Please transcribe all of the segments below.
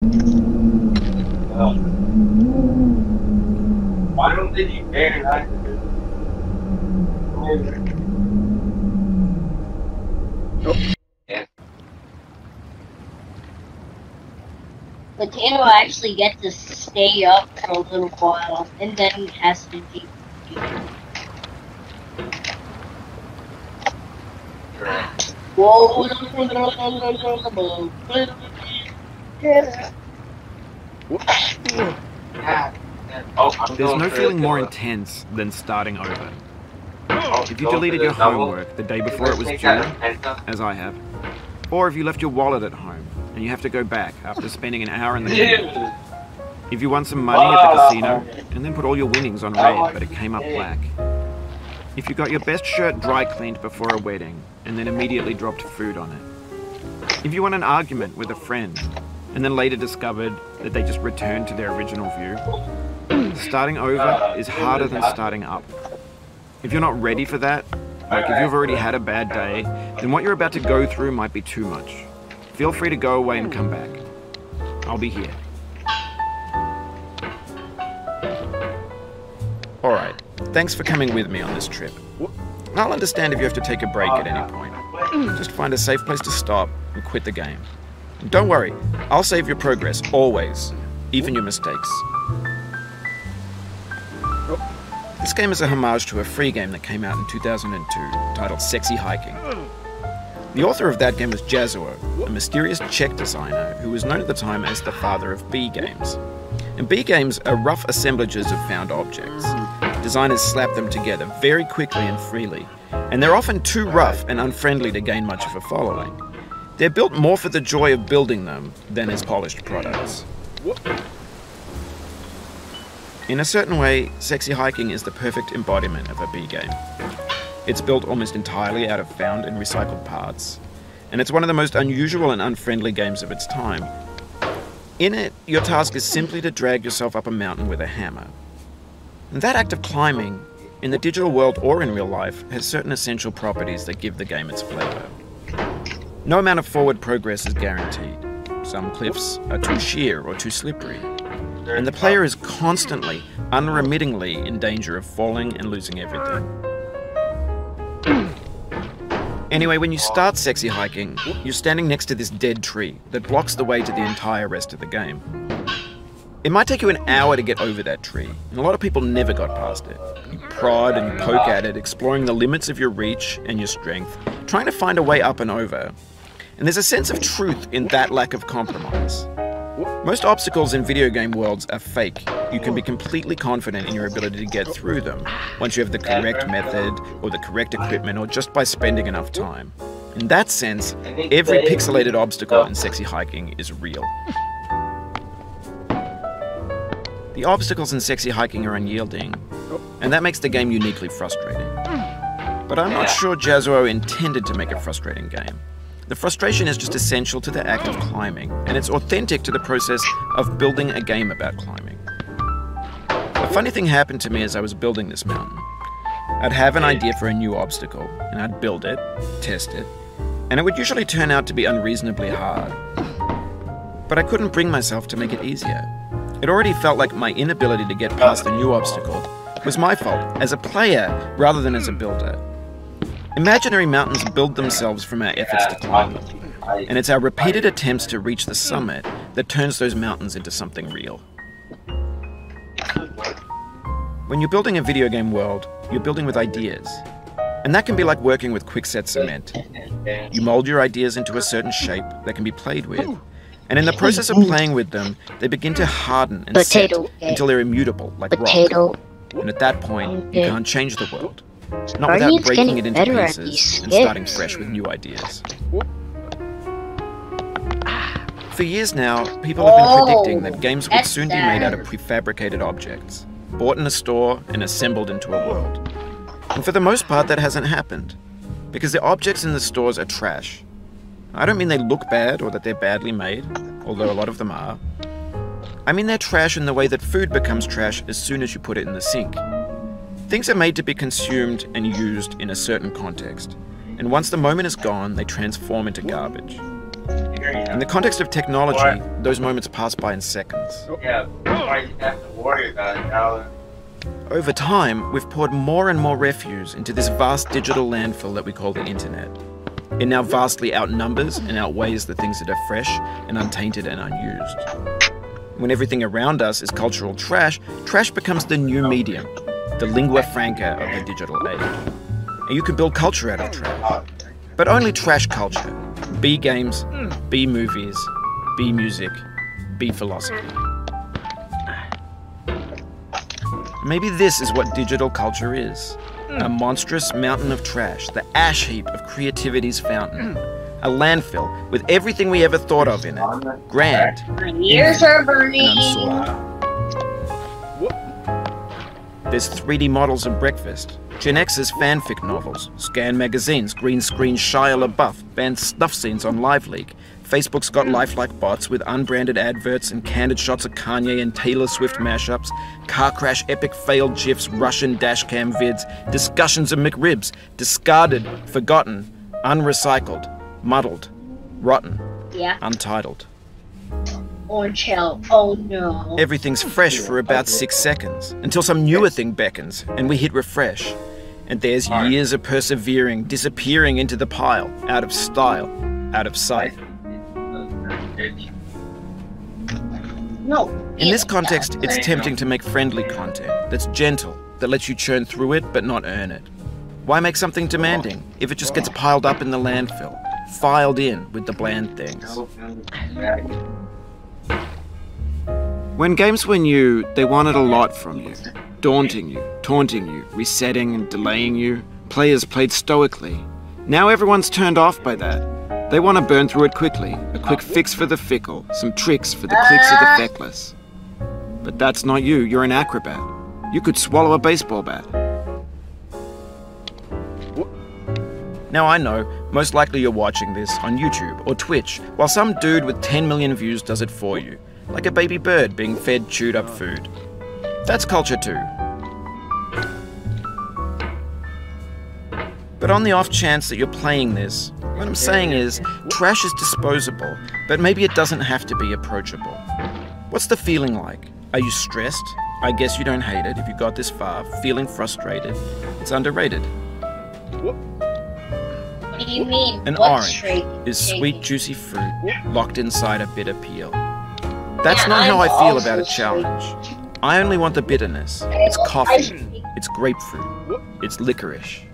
Why don't they eat very nice? Potato actually gets to stay up for a little while, and then he has to be. Whoa! There's no feeling more intense than starting over. If you deleted your homework the day before it was due, as I have, or if you left your wallet at home and you have to go back after spending an hour in the game. If you won some money at the casino and then put all your winnings on red but it came up black. If you got your best shirt dry cleaned before a wedding and then immediately dropped food on it. If you won an argument with a friend and then later discovered that they just returned to their original view. Starting over is harder than starting up. If you're not ready for that, like if you've already had a bad day, then what you're about to go through might be too much. Feel free to go away and come back. I'll be here. Alright, thanks for coming with me on this trip. I'll understand if you have to take a break at any point. Just find a safe place to stop and quit the game. And don't worry, I'll save your progress, always, even your mistakes. This game is a homage to a free game that came out in 2002, titled Sexy Hiking. The author of that game was Jazuo, a mysterious Czech designer who was known at the time as the father of B games. And B games are rough assemblages of found objects. Designers slap them together very quickly and freely, and they're often too rough and unfriendly to gain much of a following. They're built more for the joy of building them than as polished products. In a certain way, Sexy Hiking is the perfect embodiment of a B game. It's built almost entirely out of found and recycled parts, and it's one of the most unusual and unfriendly games of its time. In it, your task is simply to drag yourself up a mountain with a hammer. And that act of climbing, in the digital world or in real life, has certain essential properties that give the game its flavor. No amount of forward progress is guaranteed. Some cliffs are too sheer or too slippery, and the player is constantly, unremittingly in danger of falling and losing everything. Anyway, when you start Sexy Hiking, you're standing next to this dead tree that blocks the way to the entire rest of the game. It might take you an hour to get over that tree, and a lot of people never got past it. You prod and poke at it, exploring the limits of your reach and your strength, trying to find a way up and over. And there's a sense of truth in that lack of compromise. Most obstacles in video game worlds are fake. You can be completely confident in your ability to get through them once you have the correct method or the correct equipment or just by spending enough time. In that sense, every pixelated obstacle in Sexy Hiking is real. The obstacles in Sexy Hiking are unyielding, and that makes the game uniquely frustrating. But I'm not sure Jazuo intended to make a frustrating game. The frustration is just essential to the act of climbing, and it's authentic to the process of building a game about climbing. A funny thing happened to me as I was building this mountain. I'd have an idea for a new obstacle, and I'd build it, test it, and it would usually turn out to be unreasonably hard. But I couldn't bring myself to make it easier. It already felt like my inability to get past a new obstacle was my fault as a player rather than as a builder. Imaginary mountains build themselves from our efforts to climb them, and it's our repeated attempts to reach the summit that turns those mountains into something real. When you're building a video game world, you're building with ideas, and that can be like working with quickset cement. You mold your ideas into a certain shape that can be played with, and in the process of playing with them, they begin to harden and set until they're immutable, like rock. And at that point, you can't change the world. Not without breaking it into pieces and starting fresh with new ideas. For years now, people have been predicting that games would soon be made out of prefabricated objects, bought in a store and assembled into a world. And for the most part, that hasn't happened, because the objects in the stores are trash. I don't mean they look bad or that they're badly made, although a lot of them are. I mean they're trash in the way that food becomes trash as soon as you put it in the sink. Things are made to be consumed and used in a certain context, and once the moment is gone, they transform into garbage. In the context of technology, those moments pass by in seconds. Yeah, why you have to worry about it now? Over time, we've poured more and more refuse into this vast digital landfill that we call the internet. It now vastly outnumbers and outweighs the things that are fresh and untainted and unused. When everything around us is cultural trash, trash becomes the new medium, the lingua franca of the digital age. And you can build culture out of trash. But only trash culture. B games, B movies, B music, B philosophy. Maybe this is what digital culture is. A monstrous mountain of trash, the ash heap of creativity's fountain. A landfill with everything we ever thought of in it. Grand, My ears are burning. and unsorted. There's 3D models of breakfast, Gen X's fanfic novels, scan magazines, green screen Shia LaBeouf, banned snuff scenes on Live Leak. Facebook's got lifelike bots with unbranded adverts and candid shots of Kanye and Taylor Swift mashups, car crash epic failed GIFs, Russian dashcam vids, discussions of McRibs, discarded, forgotten, unrecycled, muddled, rotten, Yeah. untitled. Orange hell. Oh no. Everything's fresh for about 6 seconds, until some newer thing beckons, and we hit refresh. And there's years of persevering, disappearing into the pile, out of style, out of sight. No. In this context, it's tempting to make friendly content that's gentle, that lets you churn through it but not earn it. Why make something demanding if it just gets piled up in the landfill, filed in with the bland things? When games were new, they wanted a lot from you. Daunting you, taunting you, resetting and delaying you. Players played stoically. Now everyone's turned off by that. They want to burn through it quickly, a quick fix for the fickle, some tricks for the clicks of the feckless. But that's not you, you're an acrobat. You could swallow a baseball bat. Now I know, most likely you're watching this on YouTube or Twitch, while some dude with 10 million views does it for you, like a baby bird being fed chewed up food. That's culture too. But on the off chance that you're playing this, what I'm saying is, trash is disposable, but maybe it doesn't have to be approachable. What's the feeling like? Are you stressed? I guess you don't hate it if you got this far, feeling frustrated. It's underrated. What do you mean? An What's orange is sweet, shaking? juicy fruit locked inside a bitter peel. That's Yeah, not how I'm I feel about a also challenge. I only want the bitterness. It's coffee. It's grapefruit. It's licorice.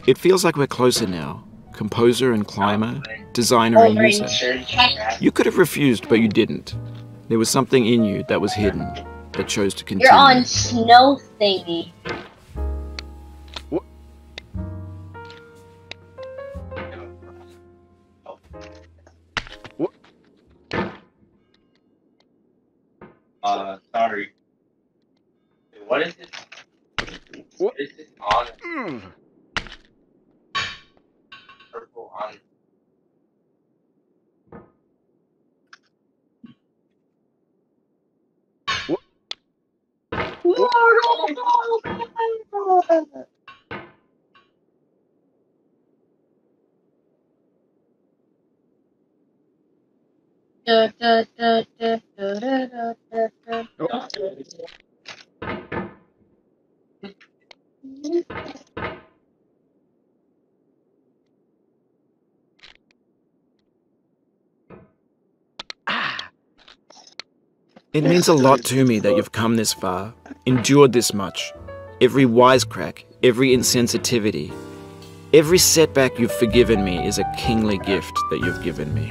It feels like we're closer now. Composer and climber, designer and user. You could have refused, but you didn't. There was something in you that was hidden, that chose to continue. You're on snow thingy. Sorry. What is this? What is this on? Purple on. It means a lot to me that you've come this far, endured this much. Every wisecrack, every insensitivity, every setback you've forgiven me is a kingly gift that you've given me.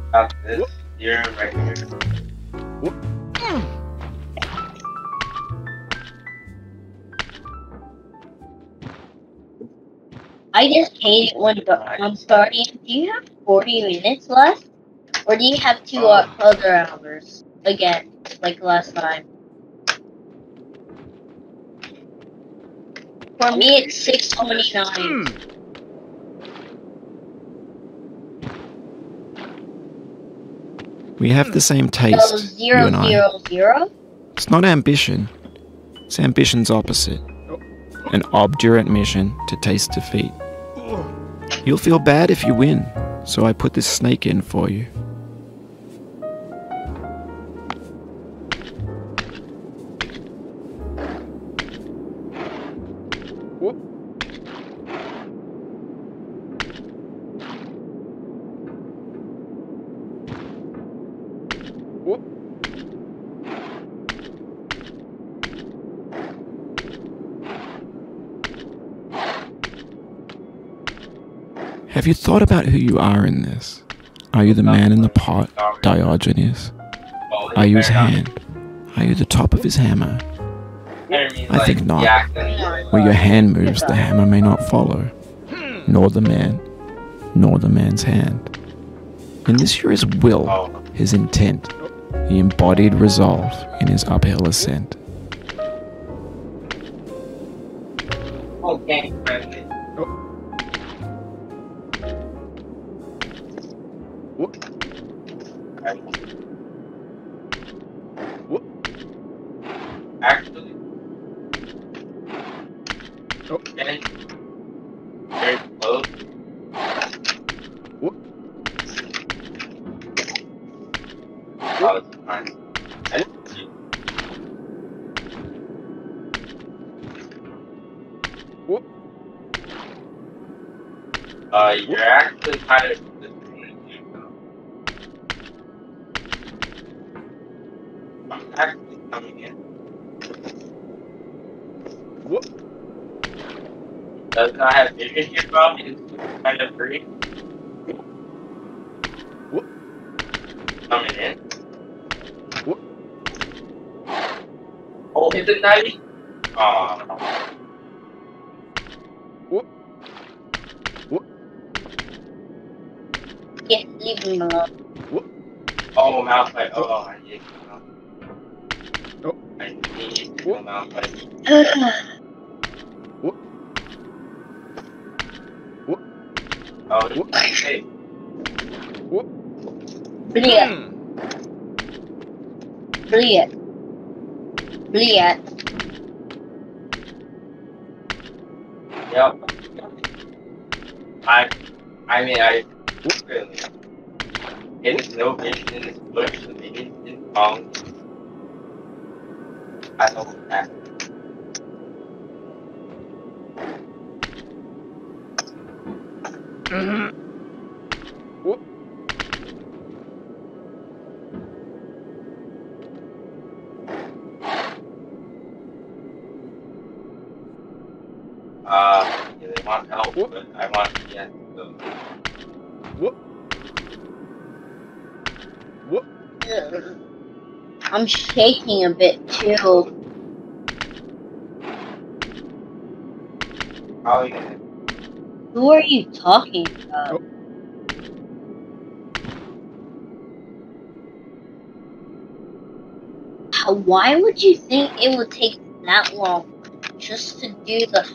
Stop this. You're right here. I just hate it when I'm starting. Do you have 40 minutes left? Or do you have 2 other hours? Again, like last time. For me, it's 6:29. We have the same taste, So you and I. 0, 0, 0? It's not ambition. It's ambition's opposite. An obdurate mission to taste defeat. You'll feel bad if you win, so I put this snake in for you. Have you thought about who you are in this? Are you the man in the pot, Diogenes? Are you his hand? Are you the top of his hammer? I think not. Where your hand moves, the hammer may not follow. Nor the man, nor the man's hand. In this you're his will, his intent, the embodied resolve in his uphill ascent. Okay. Actually, getting very close. Oh, it's fine. I didn't see. You're actually kind of. I'm actually coming in. Does not have vision here, bro? It's kind of free. Coming in. Oh, is it 90? Oh. Yeah, leave him alone. Oh, mouse fight. Oh, I need to come out. I need to come out. Oh, hey. Bleed. Yep. I mean, really. It is no vision in this bush, the minions didn't follow me. I don't have yeah, they want help, but I want to get I'm shaking a bit too. probably gonna. Who are you talking about? Why would you think it would take that long just to do the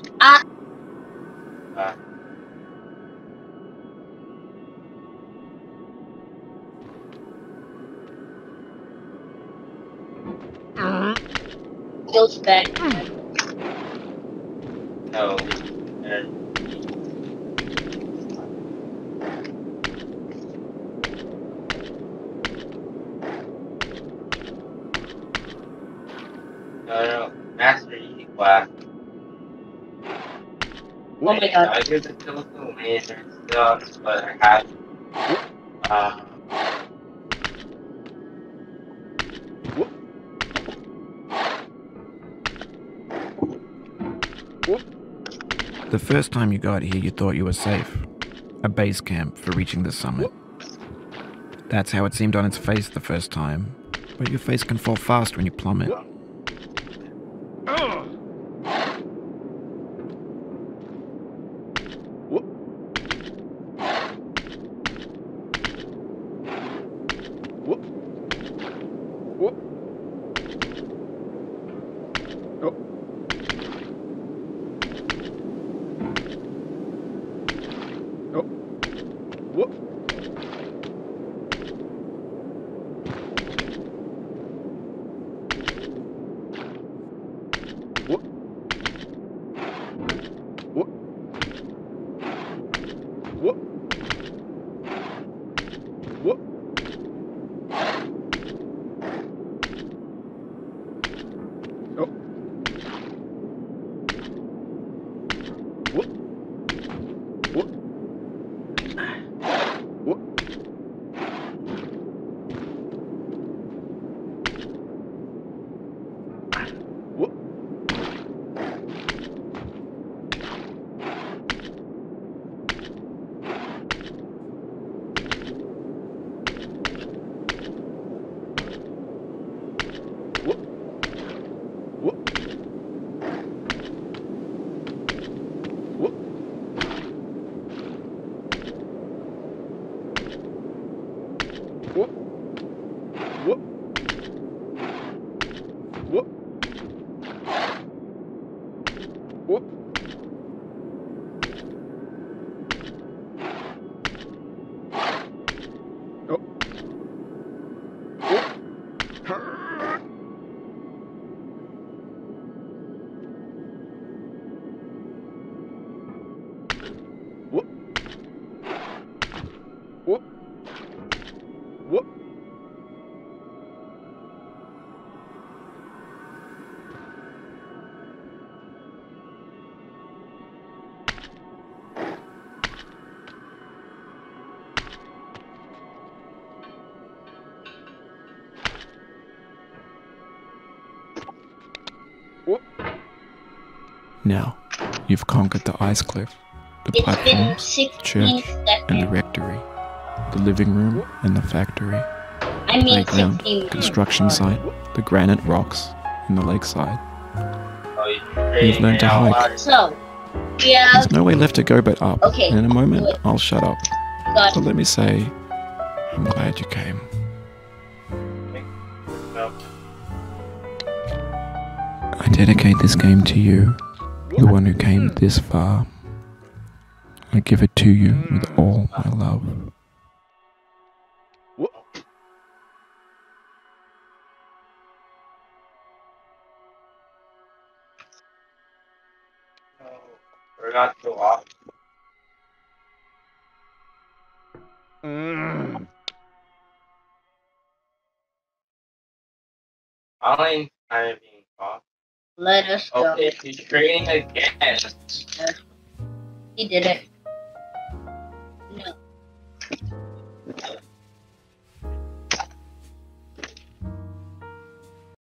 Goes back. No. No. Master E class. Oh my god. I give the silicone laser stuff, but I have. The first time you got here, you thought you were safe. A base camp for reaching the summit. That's how it seemed on its face the first time. But your face can fall fast when you plummet. Now, you've conquered the ice cliff, the It's been platforms, 16 church, and the seconds. rectory, the living room and the factory, I mean playground, 16 minutes. construction site, the granite rocks, and the lakeside. Oh, You've learned to hike. So, yeah, There's no way left to go but up. Okay, And in a moment, do it. I'll shut up. got But let me say, I'm glad you came. I dedicate this game to you, the one who came this far. I give it to you with all my love. Forgot to off. Online time being off. Let us go. Okay, he's training again. He did it.